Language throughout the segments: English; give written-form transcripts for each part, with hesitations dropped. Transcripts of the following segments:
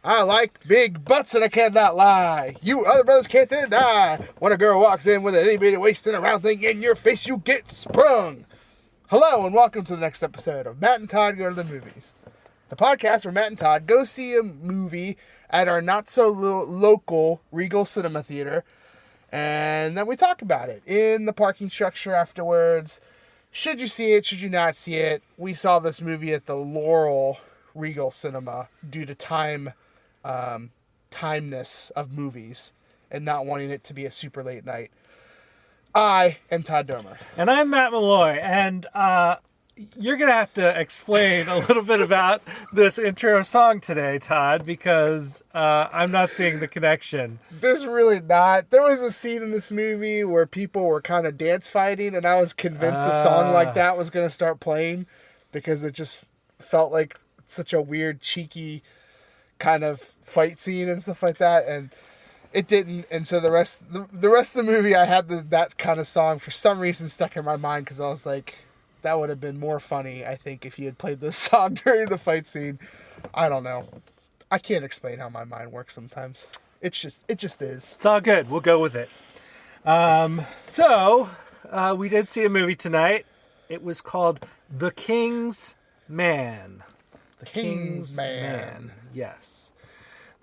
I like big butts and I cannot lie. You other brothers can't deny. When a girl walks in with an itty bitty waist and a round thing in your face, you get sprung. Hello and welcome to the next episode of Matt and Todd Go to the Movies. The podcast where Matt and Todd go see a movie at our not-so-local Regal Cinema Theater, and then we talk about it in the parking structure afterwards. Should you see it? Should you not see it? We saw this movie at the Laurel Regal Cinema due to timeness of movies and not wanting it to be a super late night. I am Todd Domer. And I'm Matt Malloy, and you're going to have to explain a little bit about this intro song today, Todd, because I'm not seeing the connection. There's really not. There was a scene in this movie where people were kind of dance fighting, and I was convinced a song like that was going to start playing because it just felt like such a weird, cheeky kind of fight scene and stuff like that, and it didn't. And so the rest of the movie, I had that kind of song for some reason stuck in my mind because I was like, that would have been more funny, I think, if you had played this song during the fight scene. I don't know. I can't explain how my mind works sometimes. It just is. It's all good. We'll go with it. So we did see a movie tonight. It was called The King's Man. The King's Man. Yes.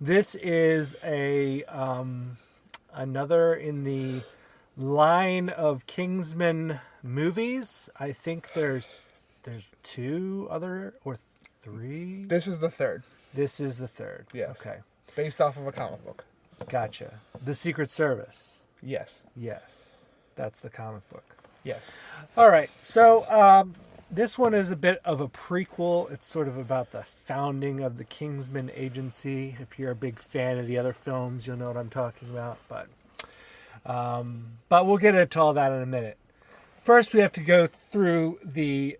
This is another in the line of Kingsman movies. I think there's two other or three. This is the third. This is the third. Yes. Okay. Based off of a comic book. Gotcha. The Secret Service. Yes. Yes. That's the comic book. Yes. All right. So this one is a bit of a prequel. It's sort of about the founding of the Kingsman Agency. If you're a big fan of the other films, you'll know what I'm talking about. But we'll get into all that in a minute. First, we have to go through the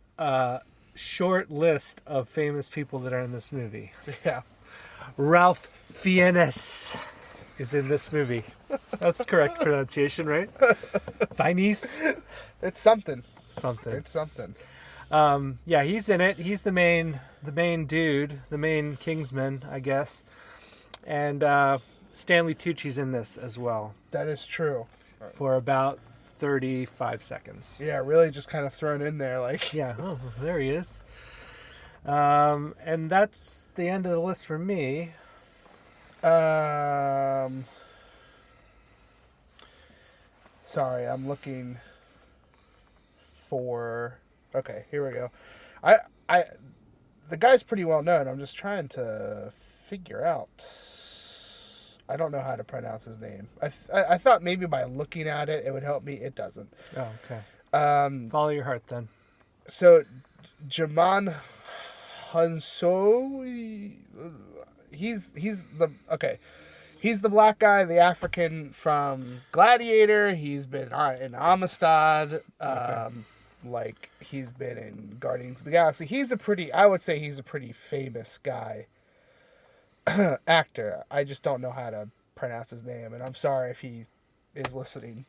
short list of famous people that are in this movie. Yeah. Ralph Fiennes is in this movie. That's correct pronunciation, right? Fiennes? It's something. Something. It's something. Yeah, he's in it. He's the main dude, the main Kingsman, I guess. And Stanley Tucci's in this as well. That is true. For about 35 seconds. Yeah, really just kind of thrown in there like. Yeah, oh, there he is. And that's the end of the list for me. Sorry, I'm looking for. Okay, here we go. The guy's pretty well known. I'm just trying to figure out. I don't know how to pronounce his name. I thought maybe by looking at it, it would help me. It doesn't. Oh, okay. Follow your heart then. So, Gemma Arterton, he's the black guy, the African from Gladiator. He's been in Amistad. Like he's been in Guardians of the Galaxy. I would say he's a pretty famous guy. Actor. I just don't know how to pronounce his name, and I'm sorry if he is listening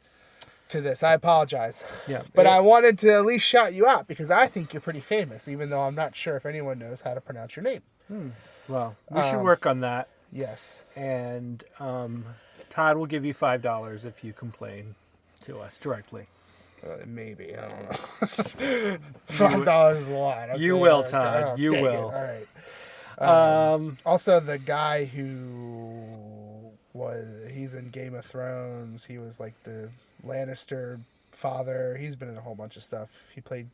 to this. I apologize. Yeah, but I wanted to at least shout you out because I think you're pretty famous, even though I'm not sure if anyone knows how to pronounce your name. Well, we should work on that. Yes. And Todd will give you $5 if you complain to us directly. Maybe. I don't know. $5 is a lot. Okay, you will, Todd. You will. All right. Also, the guy he's in Game of Thrones. He was like the Lannister father. He's been in a whole bunch of stuff. He played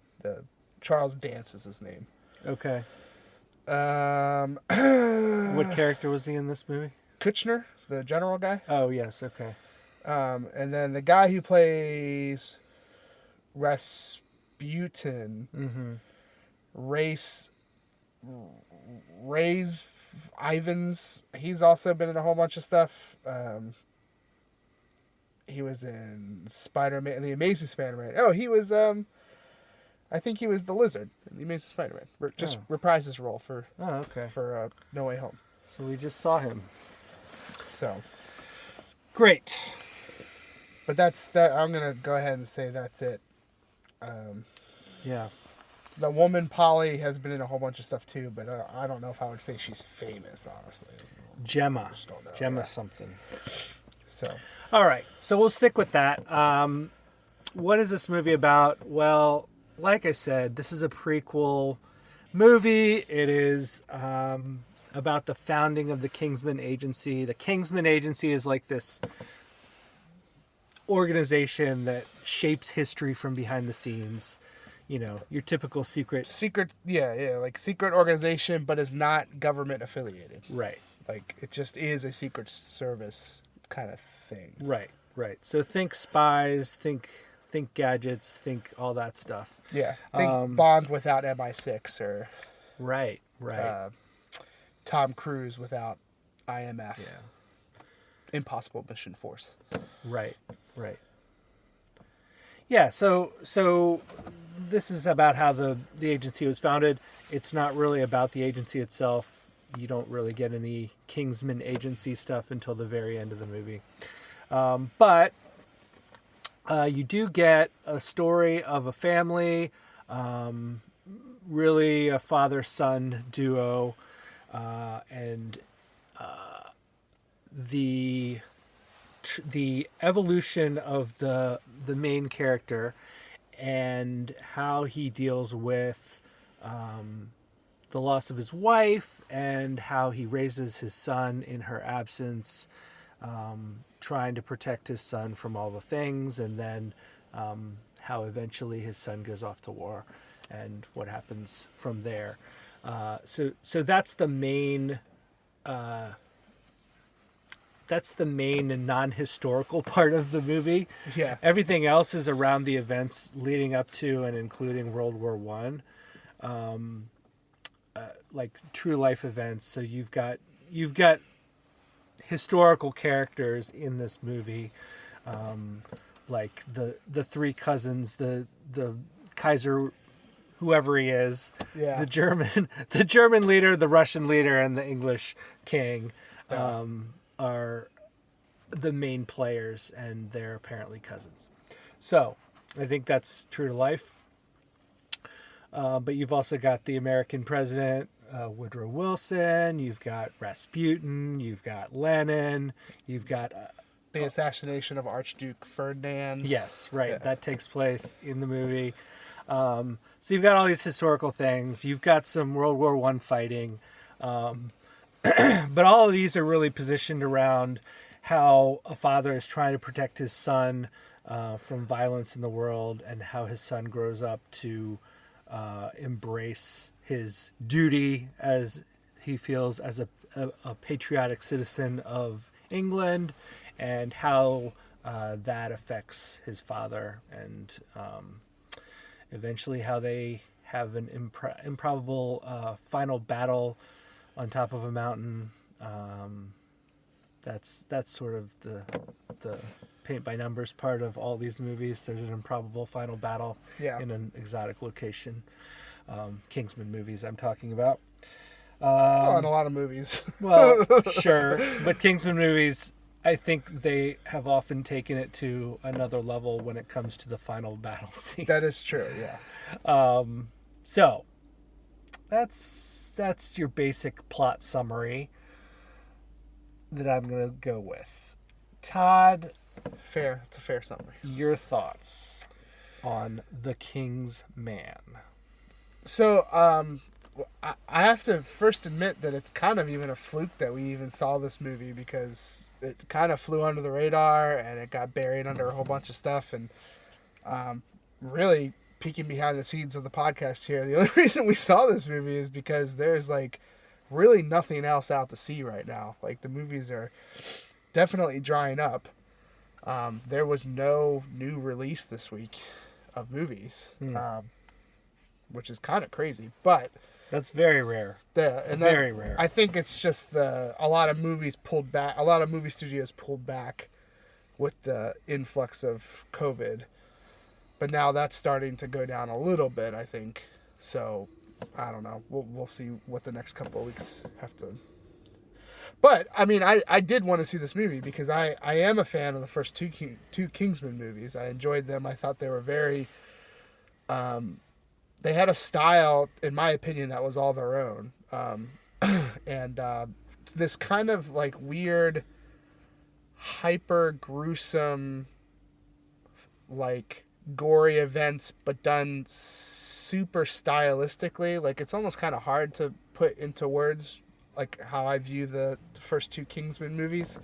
Charles Dance is his name. Okay. What character was he in this movie? Kitchener, the general guy. Oh, yes. Okay. And then the guy who plays Rasputin, Rhys Ifans. He's also been in a whole bunch of stuff. He was in Spider-Man, the Amazing Spider-Man. Oh, he was. I think he was the Lizard in the Amazing Spider-Man. Reprised his role for. Oh, okay. For No Way Home. So we just saw him. So. Great. But that's that. I'm gonna go ahead and say that's it. Yeah. The woman Polly has been in a whole bunch of stuff too, but I don't know if I would say she's famous, honestly. Gemma. don't know, Gemma yeah. something. So All right, so we'll stick with that. What is this movie about? Well, like I said, this is a prequel movie. It is about the founding of the Kingsman Agency. The Kingsman Agency is like this organization that shapes history from behind the scenes. You know, your typical secret. like secret organization, but is not government affiliated. Right. Like it just is a secret service kind of thing. Right. So think spies, think gadgets, think all that stuff. Yeah. Think Bond without MI6 or Right. Tom Cruise without IMF. Yeah. Impossible Mission Force. Right. Yeah, so this is about how the agency was founded. It's not really about the agency itself. You don't really get any Kingsman Agency stuff until the very end of the movie. But you do get a story of a family, really a father-son duo, and the evolution of the main character and how he deals with the loss of his wife and how he raises his son in her absence, trying to protect his son from all the things, and then how eventually his son goes off to war and what happens from there. So that's the main non-historical part of the movie. Yeah. Everything else is around the events leading up to and including World War One, like true life events. So you've got historical characters in this movie, like the three cousins, the Kaiser, whoever he is, Yeah. the German leader, the Russian leader, and the English king. Are the main players, and they're apparently cousins. So I think that's true to life. But you've also got the American president, Woodrow Wilson. You've got Rasputin. You've got Lenin. You've got the assassination of Archduke Ferdinand. Yes, right. Yeah. That takes place in the movie. So you've got all these historical things. You've got some World War One fighting. But all of these are really positioned around how a father is trying to protect his son from violence in the world, and how his son grows up to embrace his duty as he feels as a patriotic citizen of England, and how that affects his father, and eventually how they have an improbable final battle on top of a mountain. That's sort of the paint by numbers part of all these movies. There's an improbable final battle in an exotic location. Kingsman movies I'm talking about. In a lot of movies. Well, sure, but Kingsman movies, I think they have often taken it to another level when it comes to the final battle scene. That is true, yeah. So that's your basic plot summary that I'm going to go with. Todd, It's a fair summary. your thoughts on The King's Man. So, I have to first admit that it's kind of even a fluke that we even saw this movie, because it kind of flew under the radar and it got buried under a whole bunch of stuff. And really peeking behind the scenes of the podcast here, the only reason we saw this movie is because there's like really nothing else out to see right now. Like the movies are definitely drying up. There was no new release this week of movies, which is kind of crazy, but that's very rare. Very rare. I think it's just a lot of movies pulled back. A lot of movie studios pulled back with the influx of COVID. But now that's starting to go down a little bit, I think. So, I don't know. We'll see what the next couple of weeks have to... But, I mean, I did want to see this movie because I am a fan of the first two Kingsman movies. I enjoyed them. I thought they were very... they had a style, in my opinion, that was all their own. And this kind of like weird, hyper gruesome, like gory events, but done super stylistically. Like it's almost kind of hard to put into words like how I view the first two Kingsman movies.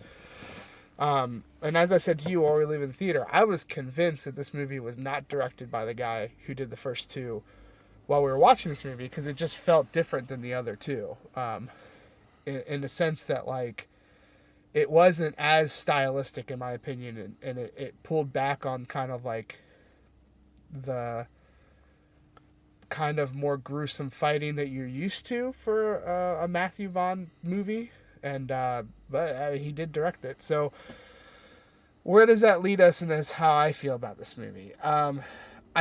And as I said to you while we were leaving the theater, I was convinced that this movie was not directed by the guy who did the first two while we were watching this movie, because it just felt different than the other two. In the sense that, like, it wasn't as stylistic, in my opinion, and it pulled back on kind of, like, the kind of more gruesome fighting that you're used to for a Matthew Vaughn movie. And but he did direct it. So where does that lead us, and that's how I feel about this movie. I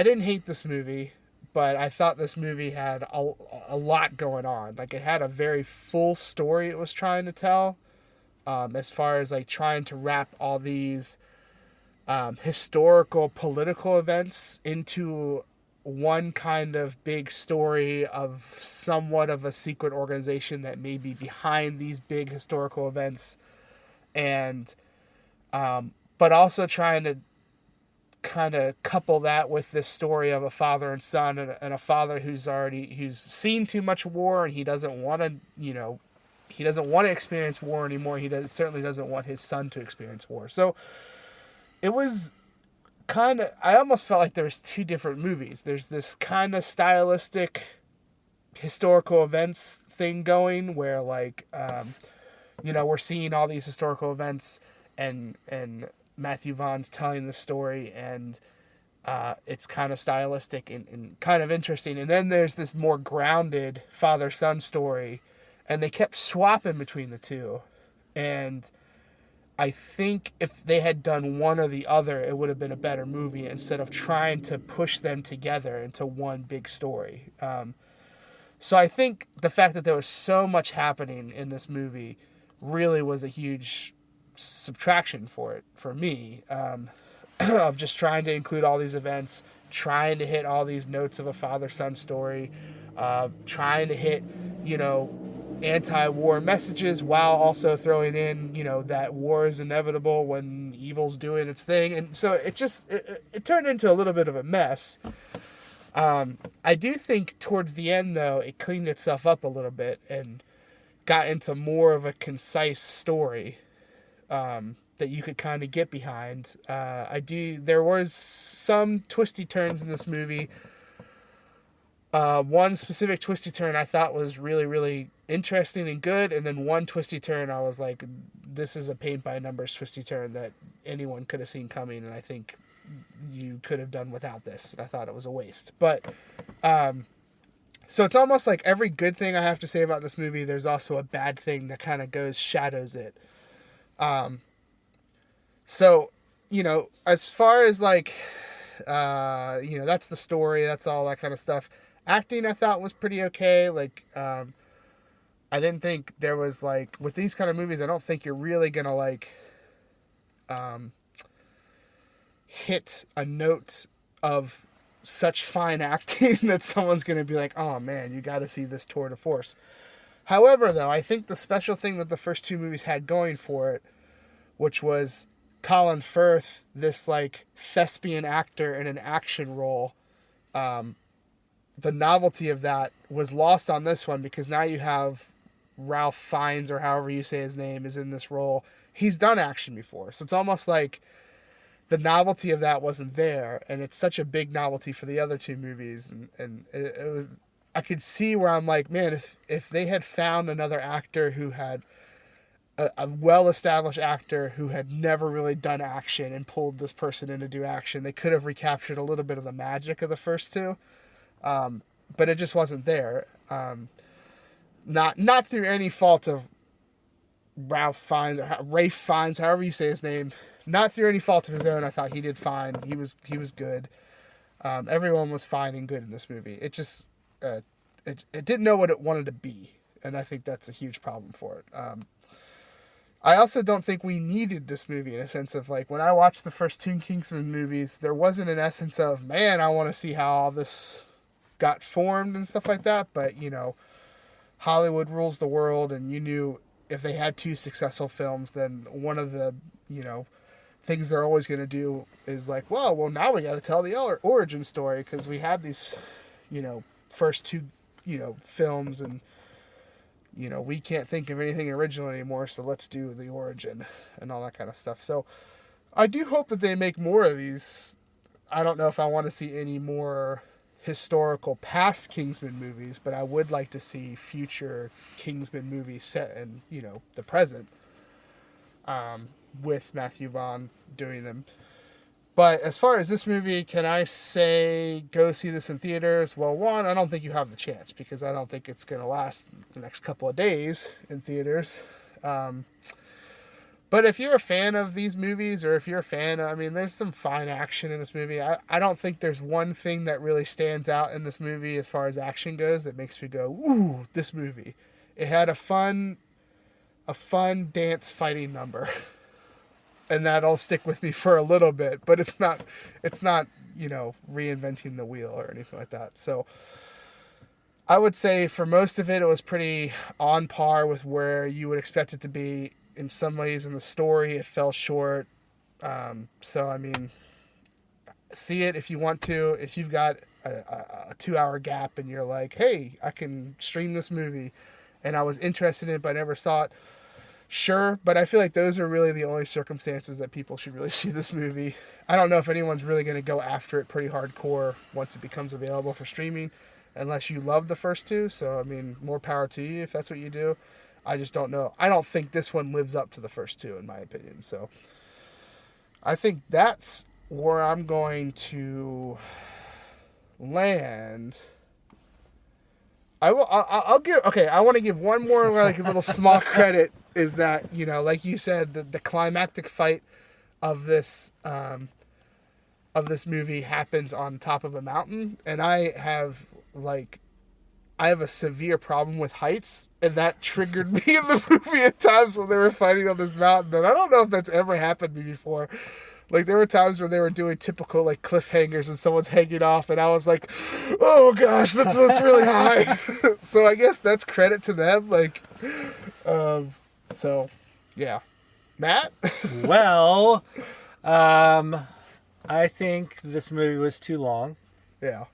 didn't hate this movie, but I thought this movie had a lot going on. Like, it had a very full story it was trying to tell, as far as like trying to wrap all these historical political events into one kind of big story of somewhat of a secret organization that may be behind these big historical events, and but also trying to kind of couple that with this story of a father and son, and a father who's seen too much war, and he doesn't want to experience war anymore. Certainly doesn't want his son to experience war. So it was kind of, I almost felt like there's two different movies. There's this kind of stylistic historical events thing going where, like, we're seeing all these historical events, and Matthew Vaughn's telling the story, and it's kind of stylistic and kind of interesting. And then there's this more grounded father-son story, and they kept swapping between the two. And I think if they had done one or the other, it would have been a better movie, instead of trying to push them together into one big story. So I think the fact that there was so much happening in this movie really was a huge subtraction for me, of just trying to include all these events, trying to hit all these notes of a father-son story, trying to hit, anti-war messages while also throwing in, that war is inevitable when evil's doing its thing. And so it turned into a little bit of a mess. I do think towards the end, though, it cleaned itself up a little bit and got into more of a concise story that you could kind of get behind. There was some twisty turns in this movie. One specific twisty turn I thought was really, really interesting and good, and then one twisty turn I was like, this is a paint by numbers twisty turn that anyone could have seen coming, and I think you could have done without this. I thought it was a waste. But so it's almost like every good thing I have to say about this movie, there's also a bad thing that kind of shadows it. So, as far as like, that's the story, that's all that kind of stuff. Acting, I thought, was pretty okay. Like, I didn't think there was, like, with these kind of movies, I don't think you're really gonna, like, hit a note of such fine acting that someone's gonna be like, oh man, you gotta see this tour de force. However, though, I think the special thing that the first two movies had going for it, which was Colin Firth, this, like, thespian actor in an action role, the novelty of that was lost on this one, because now you have Ralph Fiennes, or however you say his name, is in this role. He's done action before, so it's almost like the novelty of that wasn't there, and it's such a big novelty for the other two movies, and it was, I could see where I'm like, man, if they had found another actor who had a well-established actor who had never really done action and pulled this person in to do action, they could have recaptured a little bit of the magic of the first two. But it just wasn't there. Not through any fault of Ralph Fiennes, or Ralph Fiennes, however you say his name. Not through any fault of his own. I thought he did fine. He was good. Everyone was fine and good in this movie. It just it didn't know what it wanted to be, and I think that's a huge problem for it. I also don't think we needed this movie, in a sense of, like, when I watched the first two Kingsman movies, there wasn't an essence of, man, I want to see how all this got formed and stuff like that. But, Hollywood rules the world, and you knew if they had two successful films, then one of the, things they're always going to do is like, well, now we got to tell the origin story because we had these, first two, films, and, we can't think of anything original anymore, so let's do the origin and all that kind of stuff. So I do hope that they make more of these. I don't know if I want to see any more historical past Kingsman movies, but I would like to see future Kingsman movies set in, the present, with Matthew Vaughn doing them. But as far as this movie, can I say go see this in theaters? Well, one, I don't think you have the chance because I don't think it's going to last the next couple of days in theaters. But if you're a fan of these movies, or if you're a fan, there's some fine action in this movie. I don't think there's one thing that really stands out in this movie as far as action goes that makes me go, ooh, this movie. It had a fun dance fighting number. And that'll stick with me for a little bit, but it's not, reinventing the wheel or anything like that. So I would say for most of it, it was pretty on par with where you would expect it to be. In some ways in the story, it fell short. So, see it if you want to. If you've got a 2-hour gap and you're like, hey, I can stream this movie, and I was interested in it but I never saw it, sure. But I feel like those are really the only circumstances that people should really see this movie. I don't know if anyone's really going to go after it pretty hardcore once it becomes available for streaming, unless you love the first two. So, more power to you if that's what you do. I just don't know. I don't think this one lives up to the first two, in my opinion. So I think that's where I'm going to land. I want to give one more little small credit. Is that, like you said, the climactic fight of this movie happens on top of a mountain, and I have a severe problem with heights, and that triggered me in the movie at times when they were fighting on this mountain. And I don't know if that's ever happened to me before. There were times where they were doing typical cliffhangers and someone's hanging off, and I was like, oh gosh, that's really high. So I guess that's credit to them. So yeah. Matt? Well, I think this movie was too long. Yeah.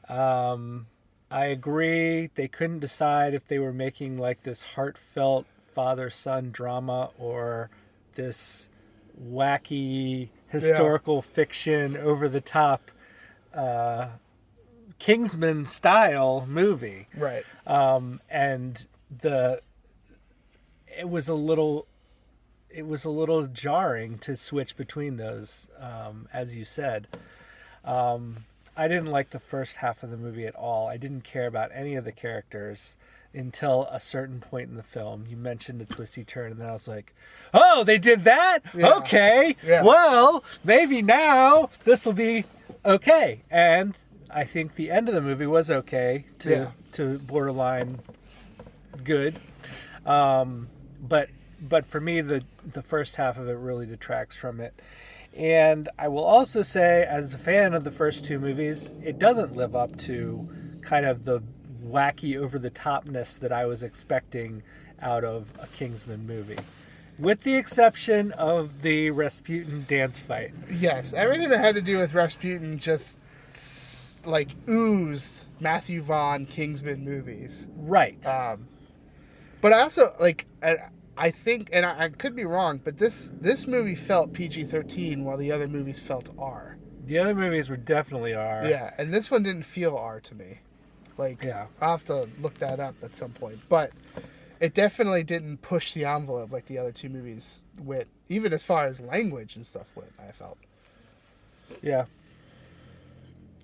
I agree. They couldn't decide if they were making this heartfelt father-son drama or this wacky historical fiction over-the-top Kingsman style movie. Right. And it was a little jarring to switch between those, as you said. I didn't like the first half of the movie at all. I didn't care about any of the characters until a certain point in the film. You mentioned a twisty turn, and then I was like, oh, they did that? Yeah. Okay. Yeah. Well, maybe now this will be okay. And I think the end of the movie was okay to borderline good. But for me, the first half of it really detracts from it. And I will also say, as a fan of the first two movies, it doesn't live up to kind of the wacky over-the-topness that I was expecting out of a Kingsman movie. With the exception of the Rasputin dance fight. Yes, everything that had to do with Rasputin just oozed Matthew Vaughn Kingsman movies. Right. But I also, I think, and I could be wrong, but this movie felt PG-13 while the other movies felt R. The other movies were definitely R. Yeah, and this one didn't feel R to me. I'll have to look that up at some point. But it definitely didn't push the envelope like the other two movies went, even as far as language and stuff went, I felt. Yeah.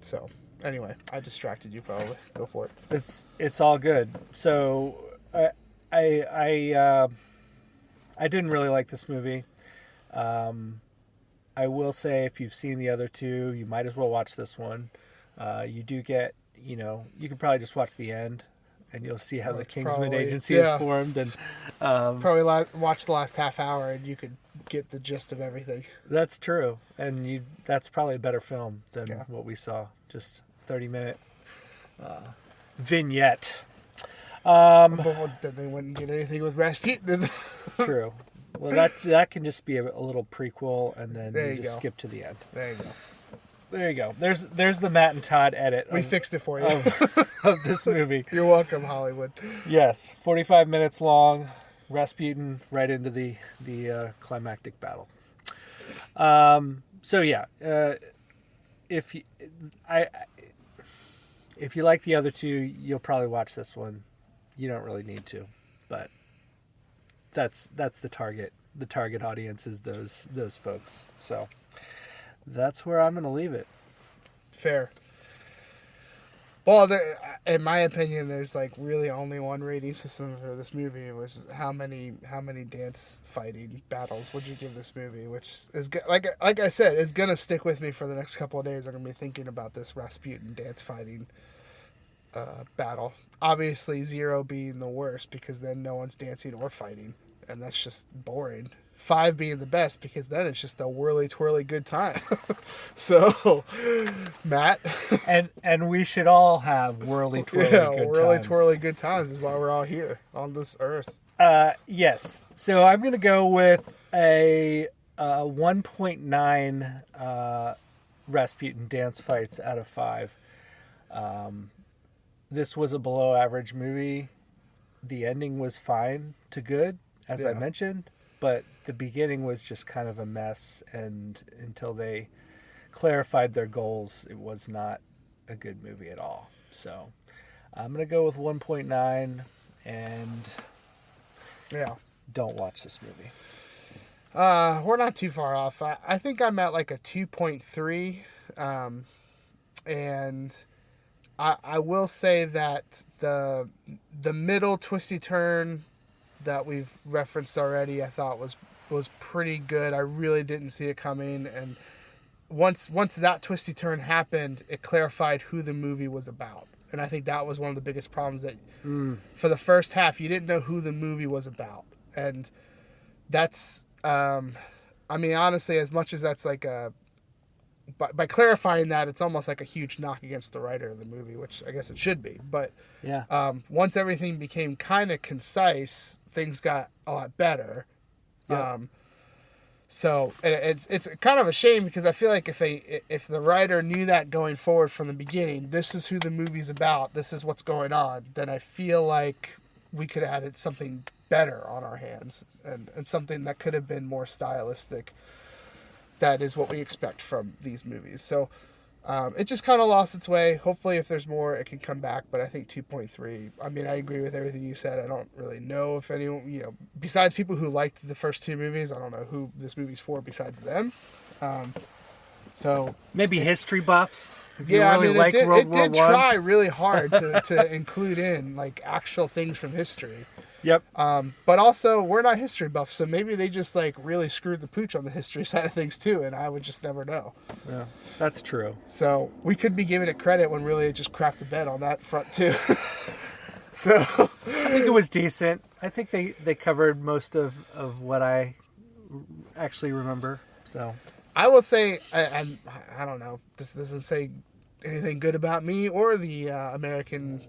So, anyway, I distracted you probably. Go for it. It's all good. So, I didn't really like this movie. I will say, if you've seen the other two, you might as well watch this one. You do get, you can probably just watch the end, and you'll see how the Kingsman Agency is formed. And probably watch the last half hour, and you could get the gist of everything. That's true, and that's probably a better film than what we saw. Just 30-minute vignette. But then they wouldn't get anything with Rasputin. True. Well, that can just be a little prequel, and then There you you just go. skip to the end. There you go. There you go. There's the Matt and Todd edit. We fixed it for you. of this movie. You're welcome, Hollywood. Yes, 45 minutes long. Rasputin right into the climactic battle. So yeah, if you like the other two, you'll probably watch this one. You don't really need to, but that's the target. The target audience is those folks. So that's where I'm going to leave it. Fair. Well, in my opinion, there's like really only one rating system for this movie, which is how many dance fighting battles would you give this movie? Which is like I said, is gonna stick with me for the next couple of days. I'm gonna be thinking about this Rasputin dance fighting battle. Obviously, 0 being the worst because then no one's dancing or fighting, and that's just boring. 5 being the best because then it's just a whirly twirly good time. So, Matt, and we should all have whirly twirly good times. whirly twirly good times is why we're all here on this earth. Yes. So I'm going to go with a 1.9 Rasputin dance fights out of 5. This was a below average movie. The ending was fine to good, as I mentioned, but the beginning was just kind of a mess, and until they clarified their goals, it was not a good movie at all. So I'm going to go with 1.9 and don't watch this movie. We're not too far off. I think I'm at like a 2.3. And I will say that the middle twisty turn that we've referenced already, I thought was pretty good. I really didn't see it coming, and once that twisty turn happened, it clarified who the movie was about. And I think that was one of the biggest problems, that for the first half you didn't know who the movie was about. And that's I mean, honestly, as much as that's like by clarifying that, it's almost like a huge knock against the writer of the movie, which I guess it should be. But once everything became kind of concise, things got a lot better. So it's kind of a shame, because I feel like if the writer knew that going forward from the beginning, this is who the movie's about, this is what's going on, then I feel like we could have had something better on our hands, and something that could have been more stylistic. That is what we expect from these movies. So it just kind of lost its way. Hopefully, if there's more, it can come back. But I think 2.3. I mean, I agree with everything you said. I don't really know if anyone, besides people who liked the first two movies, I don't know who this movie's for besides them. So maybe history buffs. If yeah, you really I mean, World it War did I. try really hard to include in like actual things from history. Yep. But also, we're not history buffs, so maybe they just like really screwed the pooch on the history side of things too, and I would just never know. Yeah, that's true. So we could be giving it credit when really it just crapped the bed on that front too. So I think it was decent. I think they covered most of what I actually remember. So I will say, I don't know, this doesn't say anything good about me or the American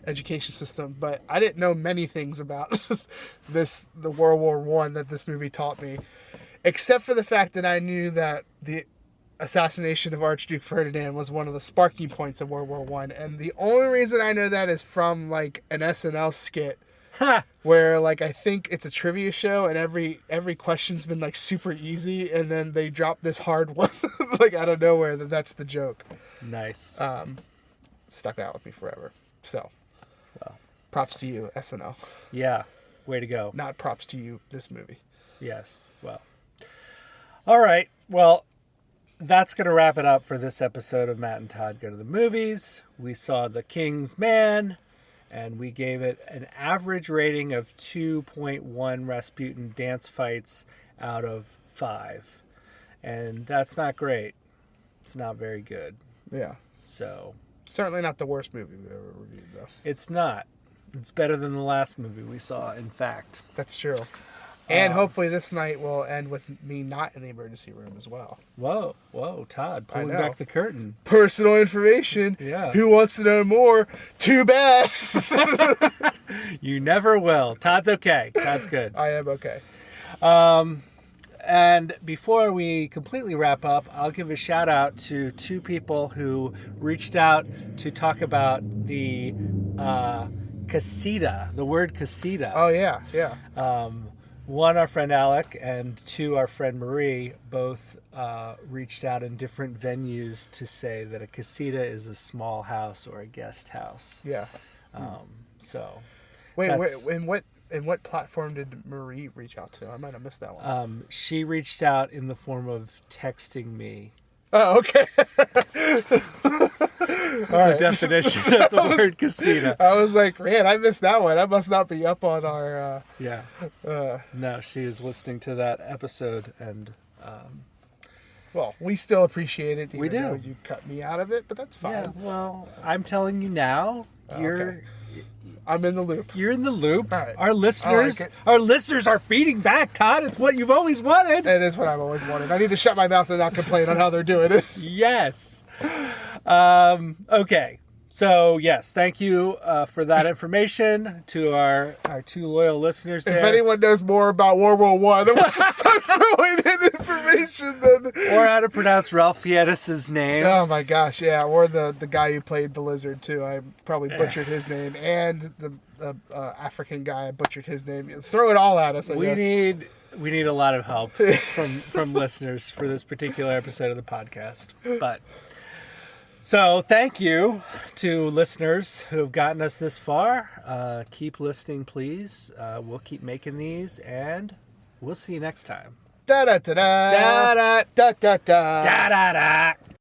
education system, but I didn't know many things about the World War I that this movie taught me, except for the fact that I knew that the assassination of Archduke Ferdinand was one of the sparking points of World War I, and the only reason I know that is from like an SNL skit where like I think it's a trivia show, and every question's been like super easy, and then they drop this hard one like out of nowhere that's the joke. Nice. Stuck out with me forever. So props to you, SNL. Yeah, way to go. Not props to you, this movie. Yes, well. All right, well, that's going to wrap it up for this episode of Matt and Todd Go to the Movies. We saw The King's Man, and we gave it an average rating of 2.1 Rasputin dance fights out of 5. And that's not great. It's not very good. Yeah. So certainly not the worst movie we've ever reviewed, though. It's not. It's better than the last movie we saw, in fact. That's true. And hopefully this night will end with me not in the emergency room as well. Whoa, Todd, pulling back the curtain. Personal information. Yeah. Who wants to know more? Too bad. You never will. Todd's okay. Todd's good. I am okay. And before we completely wrap up, I'll give a shout out to two people who reached out to talk about the casita, the word casita. Oh, yeah. One, our friend Alec, and two, our friend Marie, both reached out in different venues to say that a casita is a small house or a guest house. Yeah. So, wait, in what platform did Marie reach out to? I might have missed that one. she reached out in the form of texting me. Oh, okay. All right. The definition of the word casita. I was like, man, I missed that one. I must not be up on our... Yeah. No, she was listening to that episode, and... well, we still appreciate it. We do. Though you cut me out of it, but that's fine. Yeah, well, I'm telling you now, Okay. I'm in the loop. You're in the loop. All right. Our listeners are feeding back, Todd. It's what you've always wanted. It is what I've always wanted. I need to shut my mouth and not complain on how they're doing it. Yes. Okay. So, yes, thank you for that information to our two loyal listeners there. If anyone knows more about World War One, then we'll start throwing in information. Then. Or how to pronounce Ralph Fiennes' name. Oh, my gosh, yeah. Or the guy who played the lizard, too. I probably butchered his name. And the African guy, I butchered his name. Throw it all at us, I guess. We need a lot of help from listeners for this particular episode of the podcast. But... So thank you to listeners who have gotten us this far. Keep listening, please. We'll keep making these, and we'll see you next time. Da da da da da da da da da.